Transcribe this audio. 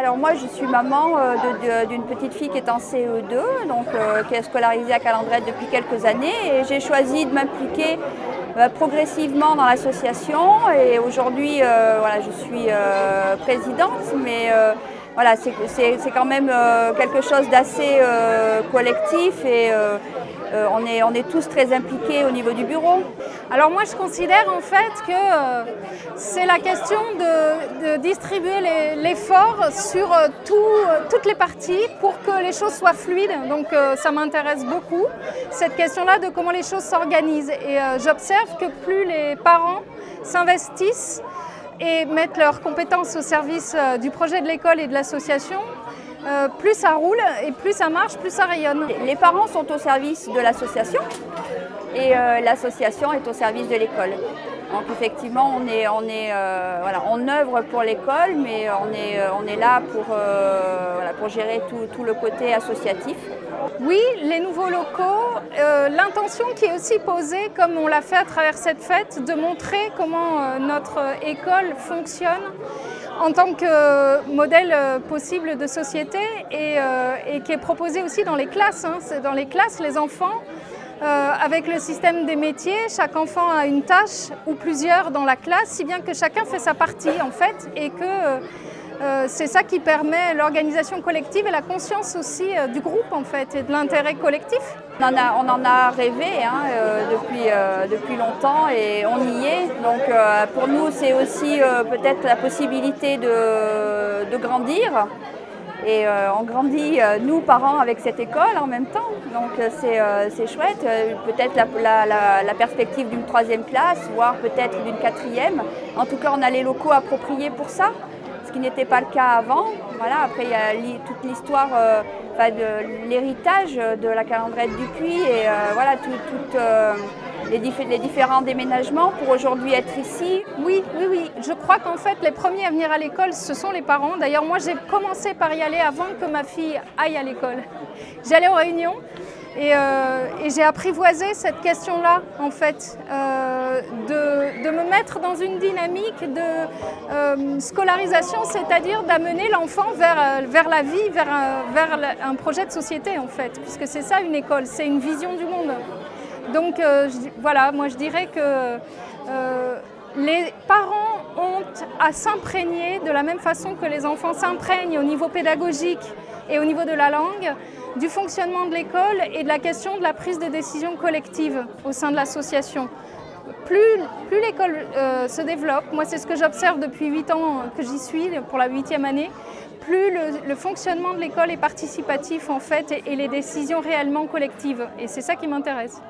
Alors moi je suis maman d'une petite fille qui est en CE2, donc qui est scolarisée à Calandrette depuis quelques années, et j'ai choisi de m'impliquer progressivement dans l'association, et aujourd'hui voilà, je suis présidente, mais voilà, c'est quand même quelque chose d'assez collectif, et on est tous très impliqués au niveau du bureau. Alors moi je considère en fait que c'est la question de distribuer l'effort sur toutes les parties pour que les choses soient fluides. Donc ça m'intéresse beaucoup, cette question-là de comment les choses s'organisent. Et j'observe que plus les parents s'investissent et mettent leurs compétences au service du projet de l'école et de l'association, plus ça roule et plus ça marche, plus ça rayonne. Les parents sont au service de l'association et l'association est au service de l'école. Donc effectivement, on œuvre pour l'école, mais on est là pour gérer tout le côté associatif. Oui, les nouveaux locaux, l'intention qui est aussi posée, comme on l'a fait à travers cette fête, de montrer comment notre école fonctionne en tant que modèle possible de société, et qui est proposé aussi dans les classes. C'est dans les classes, les enfants, avec le système des métiers, chaque enfant a une tâche ou plusieurs dans la classe, si bien que chacun fait sa partie en fait, et que c'est ça qui permet l'organisation collective et la conscience aussi du groupe en fait, et de l'intérêt collectif. On en a rêvé depuis longtemps, et on y est. Donc pour nous c'est aussi peut-être la possibilité de grandir. Et on grandit, nous parents, avec cette école en même temps, donc c'est chouette. Peut-être la perspective d'une 3e classe, voire peut-être d'une 4e. En tout cas, on a les locaux appropriés pour ça, ce qui n'était pas le cas avant. Voilà, après, il y a toute l'histoire de l'héritage de la Calandrette du Puy, et voilà, les différents déménagements pour aujourd'hui être ici. Oui, je crois qu'en fait les premiers à venir à l'école, ce sont les parents. D'ailleurs moi j'ai commencé par y aller avant que ma fille aille à l'école. J'allais aux réunions et j'ai apprivoisé cette question-là en fait, de me mettre dans une dynamique de scolarisation, c'est-à-dire d'amener l'enfant vers la vie, vers un projet de société en fait, puisque c'est ça une école, c'est une vision du monde. Donc voilà, moi je dirais que les parents ont à s'imprégner de la même façon que les enfants s'imprègnent au niveau pédagogique et au niveau de la langue, du fonctionnement de l'école et de la question de la prise de décision collective au sein de l'association. Plus l'école se développe, moi c'est ce que j'observe depuis 8 ans que j'y suis, pour la 8e année, plus le fonctionnement de l'école est participatif en fait, et les décisions réellement collectives. Et c'est ça qui m'intéresse.